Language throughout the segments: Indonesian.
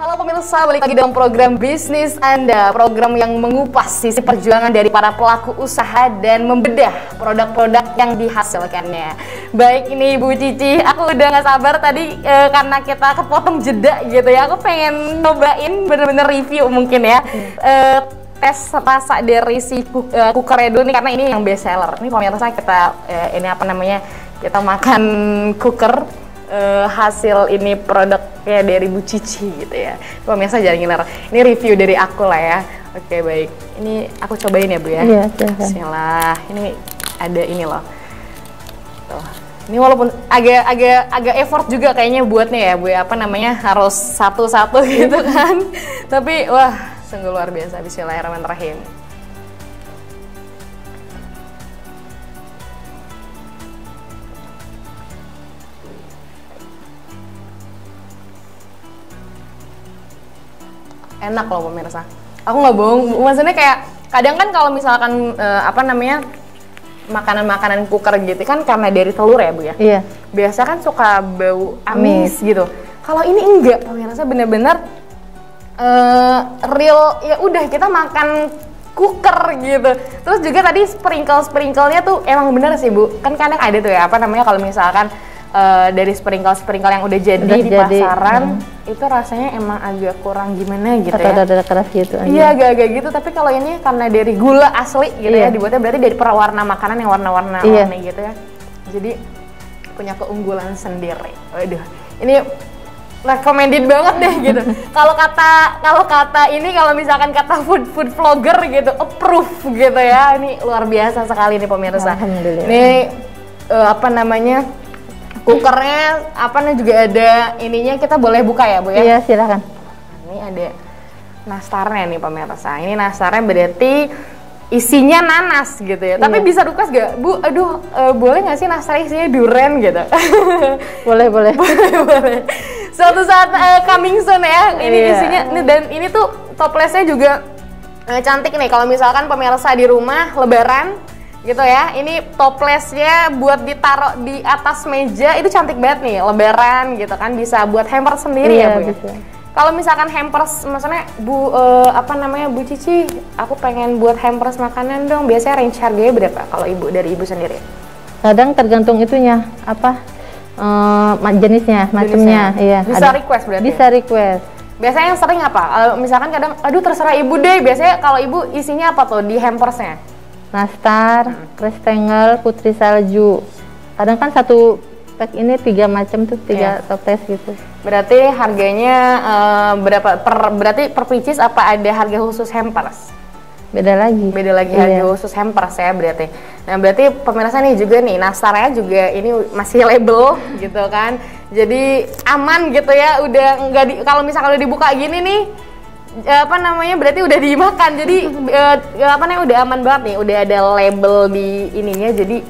Halo pemirsa, balik lagi dalam program Bisnis Anda, program yang mengupas sisi perjuangan dari para pelaku usaha dan membedah produk-produk yang dihasilkannya. Baik, ini Bu Cici, aku udah gak sabar tadi karena kita kepotong jeda gitu ya. Aku pengen nyobain bener-bener review mungkin ya. Tes rasa dari si cookernya dulu nih, karena ini yang best seller. Ini pemirsa kita ini apa namanya, kita makan cooker. Hasil ini produknya dari Bu Cici gitu ya. Pemirsa jangan ngiler. Ini review dari aku lah ya. Oke, baik. Ini aku cobain ya Bu ya. Iya, silahkan. Bismillah. Ini ada ini loh. Tuh. Ini walaupun agak effort juga kayaknya buatnya ya Bu ya. Apa namanya, harus satu-satu gitu kan. Tapi wah, sungguh luar biasa. Bismillahirrahmanirrahim. Enak loh pemirsa, aku nggak bohong, maksudnya kayak kadang kan kalau misalkan apa namanya, makanan-makanan cooker gitu kan karena dari telur ya Bu ya. Iya. Biasa kan suka bau amis gitu. Kalau ini enggak pemirsa, bener-bener real, ya udah kita makan cooker gitu. Terus juga tadi sprinkle-sprinklenya tuh emang bener sih Bu, kan kadang ada tuh ya apa namanya, kalau misalkan dari sprinkle yang udah jadi di pasaran itu rasanya emang agak kurang gimana gitu ya. Atau ada keras gitu aja. Iya, agak-agak gitu, tapi kalau ini karena dari gula asli gitu ya, dibuatnya berarti dari pewarna makanan yang warna-warna warni gitu ya. Jadi punya keunggulan sendiri. Waduh, ini recommended banget deh gitu. Kalau kata ini, kalau misalkan kata food vlogger gitu, approve gitu ya. Ini luar biasa sekali nih pemirsa. Alhamdulillah. Ini apa namanya, cookernya apa nih juga ada ininya, kita boleh buka ya Bu ya? Iya, silakan. Ini ada nastarnya nih pemirsa. Ini nastarnya berarti isinya nanas gitu ya. Tapi bisa request gak Bu? Aduh, boleh nggak sih nastar isinya durian gitu? Boleh. boleh. Suatu saat coming soon ya. Ini isinya dan ini tuh toplesnya juga cantik nih. Kalau misalkan pemirsa di rumah lebaran gitu ya, ini toplesnya buat ditaruh di atas meja, itu cantik banget nih, lebaran gitu kan, bisa buat hampers sendiri ya Bu ya. Kalau misalkan hampers, maksudnya Bu apa namanya, Bu Cici, aku pengen buat hampers makanan dong, biasanya range harganya berapa kalau Ibu, dari Ibu sendiri? Kadang tergantung itunya, apa jenisnya, macamnya. Iya. Bisa request berarti? Bisa request. Biasanya yang sering apa? Misalkan kadang, aduh terserah Ibu deh, biasanya kalau Ibu isinya apa tuh di hampersnya? Nastar, Kristengel, putri salju. Kadang kan satu pack ini 3 macam tuh, 3 toples gitu. Berarti harganya berapa berarti per pieces, apa ada harga khusus hampers? Beda lagi Harga khusus hampers ya berarti. Nah, berarti pemirsa nih juga nih, nastarnya juga ini masih label gitu kan. Jadi aman gitu ya, udah enggak kalau misalkan udah dibuka gini nih, apa namanya, berarti udah dimakan. Jadi apa namanya, udah aman banget nih, udah ada label di ininya, jadi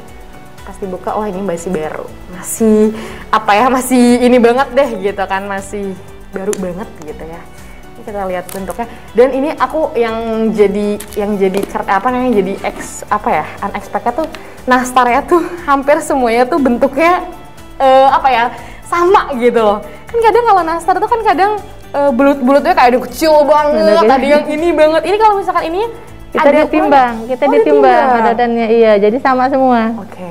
pas dibuka, oh ini masih baru, masih apa ya, masih ini banget deh gitu kan, masih baru banget gitu ya. Ini kita lihat bentuknya, dan ini aku yang jadi apa namanya, jadi unexpected tuh, nastarnya tuh hampir semuanya tuh bentuknya apa ya, sama gitu loh. Kan kadang kalau nastar tuh kan kadang bulut-bulutnya kayak ada kecil banget, ada yang ini banget. Ini kalau misalkan ini kita ditimbang badannya, iya, jadi sama semua. Oke.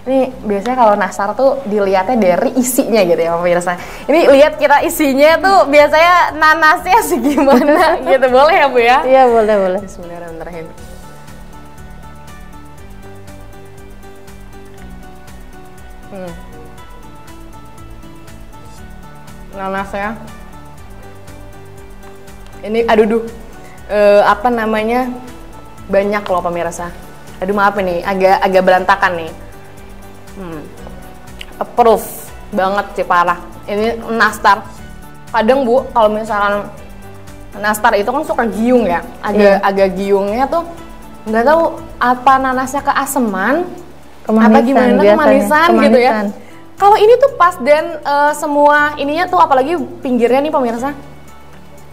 Ini biasanya kalau nastar tuh dilihatnya dari isinya gitu ya pemirsa. Ini lihat kita isinya tuh biasanya nanasnya segimana gitu. Boleh ya Bu ya? Iya, boleh. Bismillahirrahmanirrahim. Nanasnya ini apa namanya, banyak loh pemirsa. Aduh maaf ini agak berantakan nih. Approve banget sih, parah. Ini nastar. Kadang Bu, kalau misalkan nastar itu kan suka giung ya, agak giungnya tuh nggak tahu apa nanasnya keaseman, apa gimana, kemanisan gitu ya. Kalau ini tuh pas, dan semua ininya tuh, apalagi pinggirnya nih pemirsa,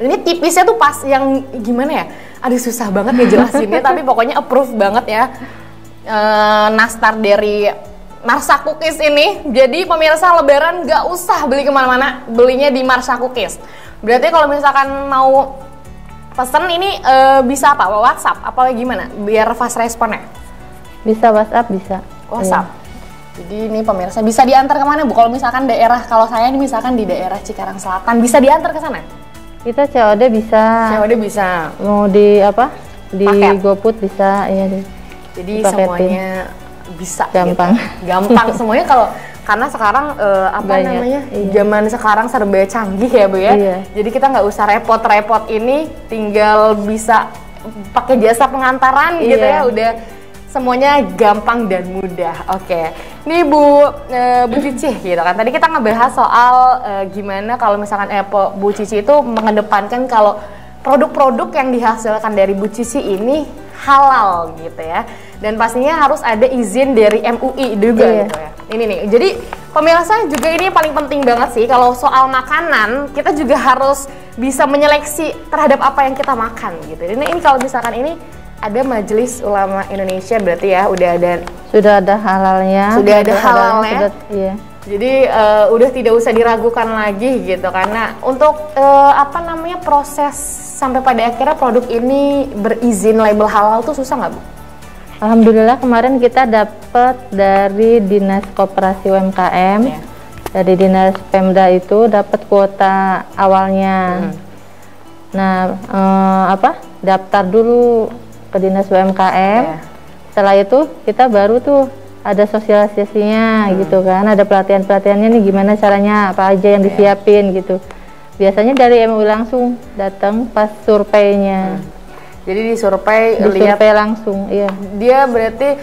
ini tipisnya tuh pas, yang gimana ya, aduh susah banget ngejelasinnya. Tapi pokoknya approve banget ya nastar dari Marsha Cookies ini. Jadi pemirsa lebaran gak usah beli kemana-mana, belinya di Marsha Cookies. Berarti kalau misalkan mau pesen ini bisa apa? WhatsApp? Apa gimana? Biar fast responnya? Bisa WhatsApp, bisa. WhatsApp. Jadi ini pemirsa bisa diantar kemana Bu? Kalau misalkan daerah, kalau saya ini misalkan di daerah Cikarang Selatan, bisa diantar ke sana? Kita COD bisa. COD bisa. Mau di apa? Di Paket. GoFood bisa, iya deh. Jadi Dipaketin. semuanya bisa. Gampang. Gitu. Gampang semuanya karena sekarang apa Banyak, namanya iya. zaman sekarang serba canggih ya Bu ya. Iya. Jadi kita nggak usah repot-repot ini, tinggal bisa pakai jasa pengantaran gitu Iya. ya. Udah semuanya gampang dan mudah. Oke, ini Bu Cici gitu kan. Tadi kita ngebahas soal gimana kalau misalkan Bu Cici itu mengedepankan kalau produk-produk yang dihasilkan dari Bu Cici ini halal gitu ya. Dan pastinya harus ada izin dari MUI juga Iya. gitu ya. Ini nih. Jadi pemirsa juga ini paling penting banget sih kalau soal makanan kita juga harus bisa menyeleksi terhadap apa yang kita makan gitu. Ini kalau misalkan ini ada Majelis Ulama Indonesia berarti ya Sudah ada halalnya. Sudah ada halalnya. Iya. Jadi udah tidak usah diragukan lagi gitu karena untuk apa namanya proses sampai pada akhirnya produk ini berizin label halal tuh susah nggak Bu? Alhamdulillah kemarin kita dapat dari Dinas Koperasi UMKM, Iya. dari Dinas Pemda itu dapat kuota awalnya. Nah, daftar dulu ke Dinas UMKM. Iya. Setelah itu kita baru tuh ada sosialisasinya gitu kan, ada pelatihan-pelatihannya nih gimana caranya, apa aja yang disiapin gitu. Biasanya dari MUI langsung datang pas surveinya. Jadi disurvei lihat Disurvei langsung, iya. dia berarti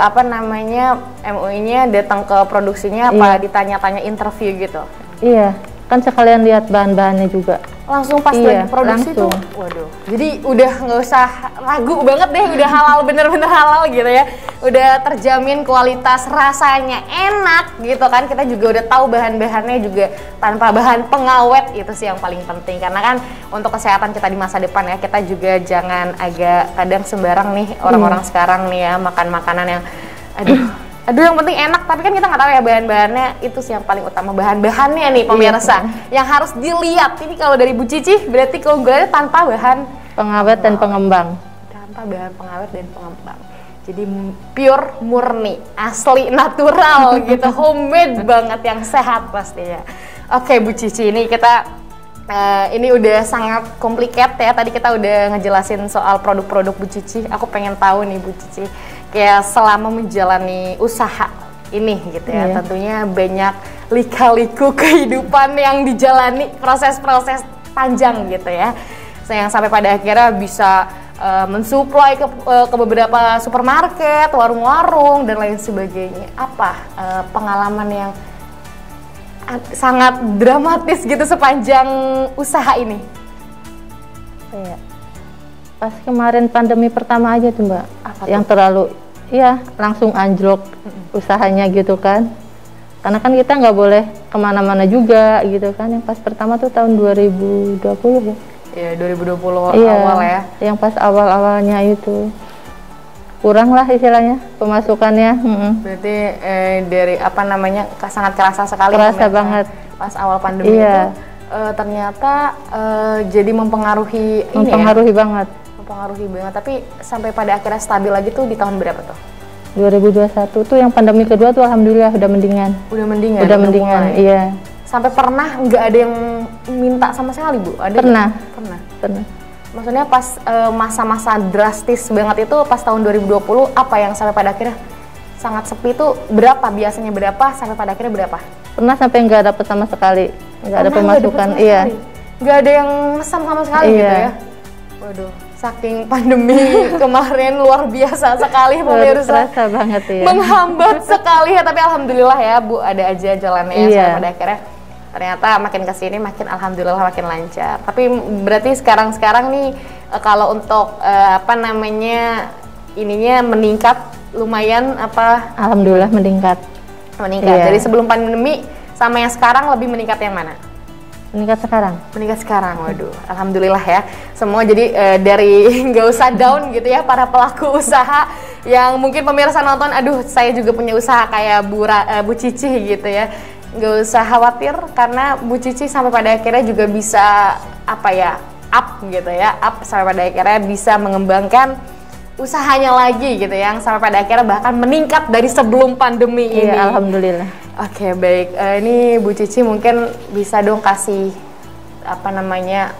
apa namanya MUI-nya datang ke produksinya apa ditanya-tanya interview gitu. Iya, kan sekalian lihat bahan-bahannya juga. Langsung pas Iya, lagi produksi langsung. tuh, waduh. Jadi udah nggak usah ragu banget deh, udah halal bener-bener halal gitu ya. Udah terjamin kualitas, rasanya enak gitu kan. Kita juga udah tahu bahan-bahannya juga tanpa bahan pengawet, itu sih yang paling penting. Karena kan untuk kesehatan kita di masa depan ya, kita juga jangan agak kadang sembarang nih orang-orang sekarang nih ya makan makanan yang aduh yang penting enak, tapi kan kita nggak tahu ya bahan-bahannya, itu sih yang paling utama, bahan-bahannya nih pemirsa yang harus dilihat. Ini kalau dari Bu Cici berarti keunggulannya tanpa bahan Pengawet dan pengembang. tanpa bahan pengawet dan pengembang. Jadi pure, murni, asli, natural gitu, homemade banget, yang sehat pastinya. Oke Bu Cici, ini kita ini udah sangat complicated ya. Tadi kita udah ngejelasin soal produk-produk Bu Cici. Aku pengen tahu nih Bu Cici, kayak selama menjalani usaha ini gitu ya, tentunya banyak lika-liku kehidupan yang dijalani, proses-proses panjang gitu ya, yang sampai pada akhirnya bisa mensuplai ke beberapa supermarket, warung-warung dan lain sebagainya. Apa pengalaman yang sangat dramatis gitu sepanjang usaha ini? Iya. Pas kemarin pandemi pertama aja tuh Mbak, Apa yang tuh? terlalu, iya langsung anjlok usahanya gitu kan. Karena kan kita nggak boleh kemana-mana juga gitu kan. Yang pas pertama tuh tahun 2020 ya. Ya 2020 Iya, awal ya. yang pas awal-awalnya itu kurang lah istilahnya pemasukannya. Berarti dari apa namanya sangat kerasa sekali. Kerasa pemirsa. banget. Pas awal pandemi Iya. itu ternyata jadi mempengaruhi ini ya. Mempengaruhi banget. Mempengaruhi banget. Tapi sampai pada akhirnya stabil lagi tuh di tahun berapa tuh? 2021 tuh yang pandemi kedua tuh alhamdulillah udah mendingan. Udah mendingan. Udah mendingan, mulai. iya. Sampai pernah nggak ada yang minta sama sekali Bu? Ada Pernah. nggak? Pernah. Pernah. Maksudnya pas masa-masa drastis banget itu pas tahun 2020, apa yang sampai pada akhirnya sangat sepi itu berapa? Biasanya berapa sampai pada akhirnya berapa? Pernah sampai nggak dapet sama sekali, nggak ada Pernah pemasukan. dapet sama Iya. sekali? Nggak ada yang mesam sama sekali Iya. gitu ya? Waduh, saking pandemi kemarin luar biasa sekali pemirsa. Terasa banget ya. Menghambat sekali ya, tapi alhamdulillah ya Bu, ada aja jalannya ya Iya. sampai pada akhirnya ternyata makin kesini makin alhamdulillah makin lancar. Tapi berarti sekarang nih kalau untuk apa namanya ininya meningkat lumayan apa? Alhamdulillah meningkat. Meningkat. Iya. Jadi sebelum pandemi sama yang sekarang lebih meningkat yang mana? Meningkat sekarang. Meningkat sekarang, waduh, alhamdulillah ya. Semua jadi dari nggak usah down gitu ya para pelaku usaha yang mungkin pemirsa nonton, aduh saya juga punya usaha kayak Bu Cici gitu ya. nggak usah khawatir karena Bu Cici sampai pada akhirnya juga bisa apa ya, up gitu ya, up sampai pada akhirnya bisa mengembangkan usahanya lagi gitu yang sampai pada akhirnya bahkan meningkat dari sebelum pandemi ini. Iya, alhamdulillah. Oke, baik. Ini Bu Cici mungkin bisa dong kasih apa namanya,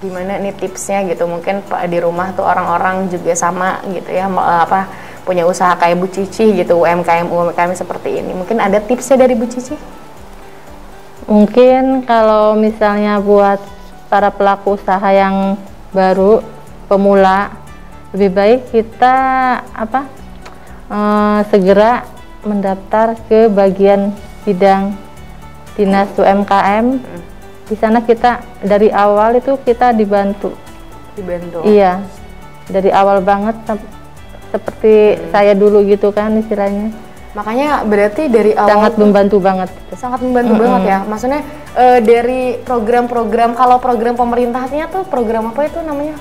gimana nih tipsnya gitu, mungkin di rumah tuh orang-orang juga sama gitu ya, apa punya usaha kayak Bu Cici gitu, UMKM seperti ini. Mungkin ada tipsnya dari Bu Cici? Mungkin kalau misalnya buat para pelaku usaha yang baru, pemula, lebih baik kita segera mendaftar ke bagian bidang dinas UMKM. Di sana kita dari awal itu kita dibantu. Iya, dari awal banget seperti saya dulu gitu kan istilahnya. Makanya berarti dari awal sangat membantu banget. Sangat membantu banget ya. Maksudnya dari program-program, kalau program pemerintahnya tuh program apa itu namanya?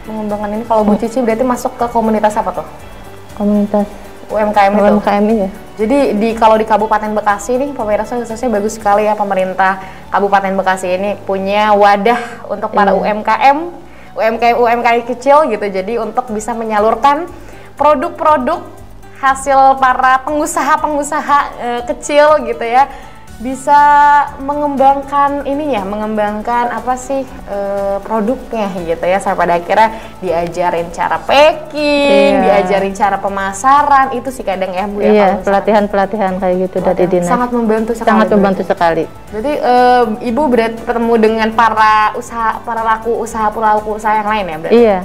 Mengembangkan ini. Kalau Bu Cici berarti masuk ke komunitas apa tuh? Komunitas UMKM itu. UMKM iya. Jadi kalau di Kabupaten Bekasi ini pemirsa khususnya bagus sekali ya, pemerintah Kabupaten Bekasi ini punya wadah untuk para UMKM kecil gitu. Jadi untuk bisa menyalurkan produk-produk hasil para pengusaha kecil gitu ya, bisa mengembangkan apa sih produknya gitu ya, sampai pada akhirnya diajarin cara packing, diajarin cara pemasaran, itu sih kadang ya Bu ya. Iya, pelatihan kayak gitu dari dinas. Sangat membantu sekali. Sangat membantu sekali. Berarti Ibu berarti bertemu dengan para pelaku usaha yang lain ya berarti? Iya.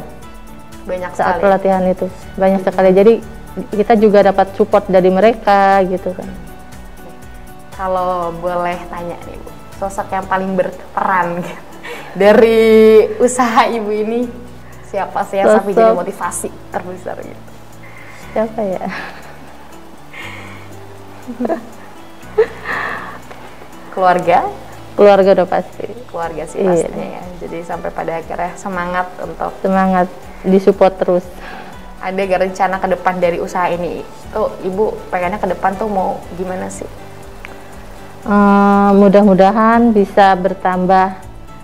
Banyak saat sekali. Pelatihan itu banyak sekali. Jadi kita juga dapat support dari mereka gitu kan. Kalau boleh tanya nih Bu, sosok yang paling berperan dari usaha Ibu ini siapa sih yang sampai jadi motivasi terbesar gitu? Siapa ya? Keluarga udah pasti. Keluarga sih pastinya ya. Jadi sampai pada akhirnya semangat disupport terus. Ada gak rencana ke depan dari usaha ini? Tuh Ibu pengennya ke depan tuh mau gimana sih? Mudah-mudahan bisa bertambah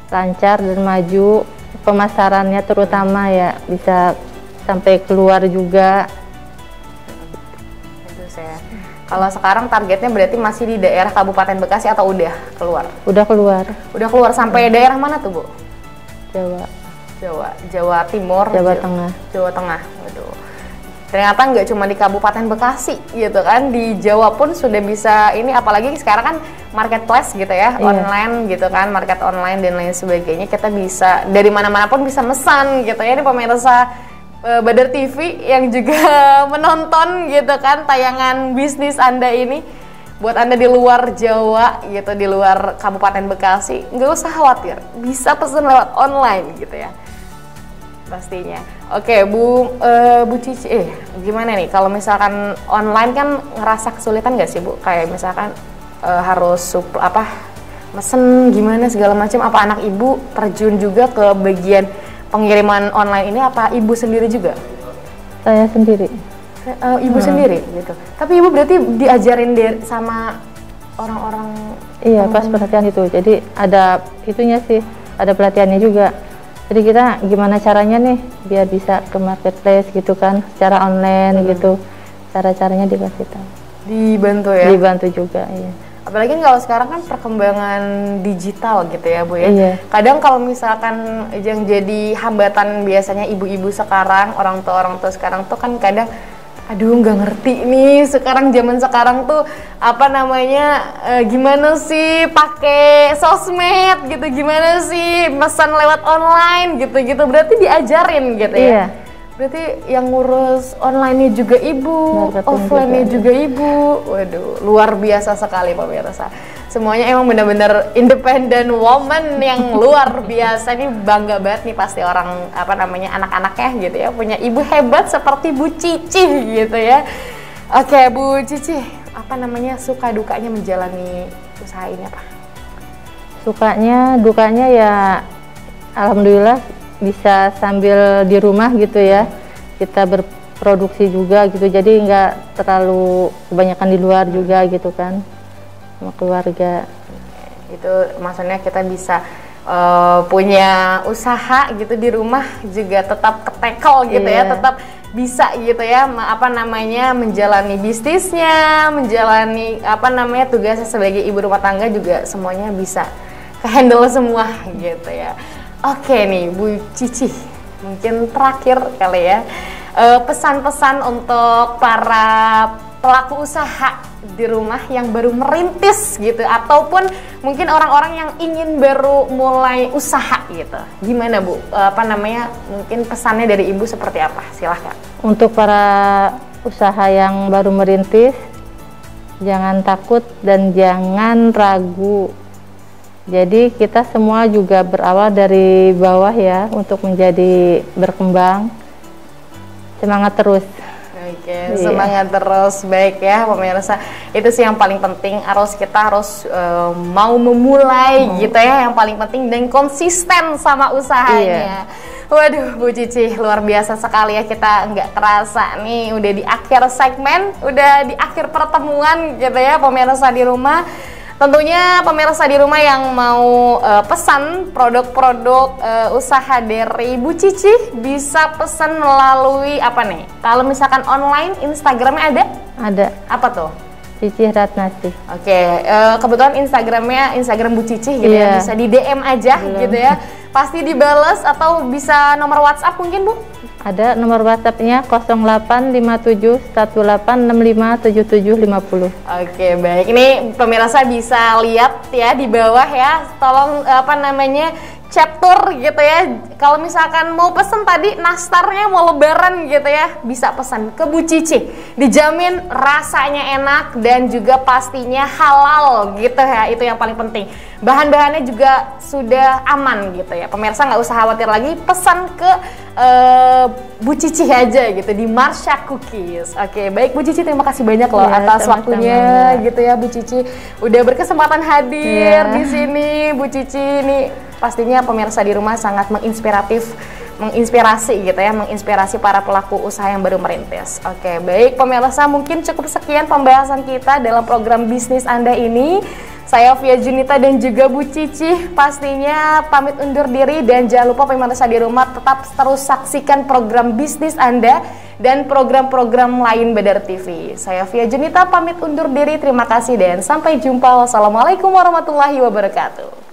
lancar dan maju pemasarannya, terutama ya bisa sampai keluar juga. Itu saya. Kalau sekarang targetnya berarti masih di daerah Kabupaten Bekasi atau udah keluar? Udah keluar. Udah keluar sampai daerah mana tuh Bu? Jawa Timur, Jawa Tengah. Waduh. Ternyata nggak cuma di Kabupaten Bekasi gitu kan, di Jawa pun sudah bisa ini, apalagi sekarang kan marketplace gitu ya, online gitu kan, market online dan lain sebagainya, kita bisa dari mana-mana pun bisa mesan gitu ya. Ini pemirsa Badar TV yang juga menonton gitu kan tayangan bisnis Anda ini, buat Anda di luar Jawa gitu, di luar Kabupaten Bekasi, nggak usah khawatir, bisa pesen lewat online gitu ya pastinya. Oke Bu Cici, gimana nih kalau misalkan online kan ngerasa kesulitan nggak sih Bu? Kayak misalkan harus mesen gimana segala macam, apa anak Ibu terjun juga ke bagian pengiriman online ini, apa Ibu sendiri juga? Saya sendiri. Ibu sendiri gitu. Tapi Ibu berarti diajarin sama orang-orang? Iya, pas pelatihan itu. Jadi ada itunya sih, ada pelatihannya juga. Jadi kita gimana caranya nih biar bisa ke marketplace gitu kan, secara online gitu. Cara-caranya dikasih tahu. Dibantu ya? Dibantu juga, iya. Apalagi kalau sekarang kan perkembangan digital gitu ya Bu ya. Iya. Kadang kalau misalkan yang jadi hambatan biasanya ibu-ibu sekarang, orang tua sekarang tuh kan kadang aduh nggak ngerti nih sekarang, zaman sekarang tuh gimana sih pakai sosmed gitu, gimana sih pesan lewat online gitu, berarti diajarin gitu ya. Iya. Berarti yang ngurus online-nya juga Ibu, offline-nya juga Ibu. Waduh, luar biasa sekali pemirsa. Semuanya emang benar-benar independent woman yang luar biasa. Ini bangga banget nih pasti orang anak-anaknya gitu ya, punya ibu hebat seperti Bu Cici gitu ya. Oke, Bu Cici, suka dukanya menjalani usaha ini apa? Sukanya, dukanya ya alhamdulillah bisa sambil di rumah gitu ya, kita berproduksi juga gitu, jadi nggak terlalu kebanyakan di luar juga gitu kan. sama keluarga. Itu maksudnya kita bisa punya usaha gitu di rumah juga tetap ketekel gitu ya, tetap bisa gitu ya, apa namanya, menjalani bisnisnya, menjalani apa namanya tugasnya sebagai ibu rumah tangga juga semuanya bisa kehandle semua gitu ya. Oke nih Bu Cici, mungkin terakhir kali ya, pesan-pesan untuk para pelaku usaha di rumah yang baru merintis gitu, ataupun mungkin orang-orang yang ingin baru mulai usaha gitu, gimana Bu? Apa namanya, mungkin pesannya dari Ibu seperti apa? Silahkan. Untuk para usaha yang baru merintis, jangan takut dan jangan ragu. Jadi kita semua juga berawal dari bawah ya, untuk menjadi berkembang. Semangat terus. Oke, semangat terus, baik ya pemirsa. Itu sih yang paling penting, kita harus mau memulai gitu ya, yang paling penting, dan konsisten sama usahanya. Waduh Bu Cici, luar biasa sekali ya, kita nggak terasa nih udah di akhir segmen, udah di akhir pertemuan gitu ya pemirsa di rumah. Tentunya pemirsa di rumah yang mau pesan produk-produk usaha dari Bu Cici bisa pesan melalui apa nih? Kalau misalkan online, Instagramnya ada? Ada. Apa tuh? Cici Ratnasih. Oke, kebetulan Instagramnya Instagram Bu Cici gitu ya, bisa di DM aja gitu ya. Pasti dibales, atau bisa nomor WhatsApp mungkin Bu? Ada nomor WhatsApp-nya 085718657750. Oke, baik. Ini pemirsa bisa lihat ya di bawah ya. Tolong apa namanya, chapter gitu ya. Kalau misalkan mau pesen tadi nastarnya mau lebaran gitu ya, bisa pesan ke Bu Cici. Dijamin rasanya enak dan juga pastinya halal gitu ya. Itu yang paling penting. Bahan-bahannya juga sudah aman gitu ya. Pemirsa nggak usah khawatir lagi, pesan ke Bu Cici aja gitu di Marsha Cookies. Oke, baik Bu Cici, terima kasih banyak loh atas waktunya gitu ya Bu Cici. Udah berkesempatan hadir di sini Bu Cici. Ini pastinya pemirsa di rumah sangat menginspirasi gitu ya, menginspirasi para pelaku usaha yang baru merintis. Oke, baik pemirsa, mungkin cukup sekian pembahasan kita dalam program bisnis Anda ini. Saya Via Junita dan juga Bu Cici pastinya pamit undur diri, dan jangan lupa pemirsa di rumah tetap terus saksikan program bisnis Anda dan program-program lain Badar TV. Saya Via Junita pamit undur diri, terima kasih dan sampai jumpa. Wassalamualaikum warahmatullahi wabarakatuh.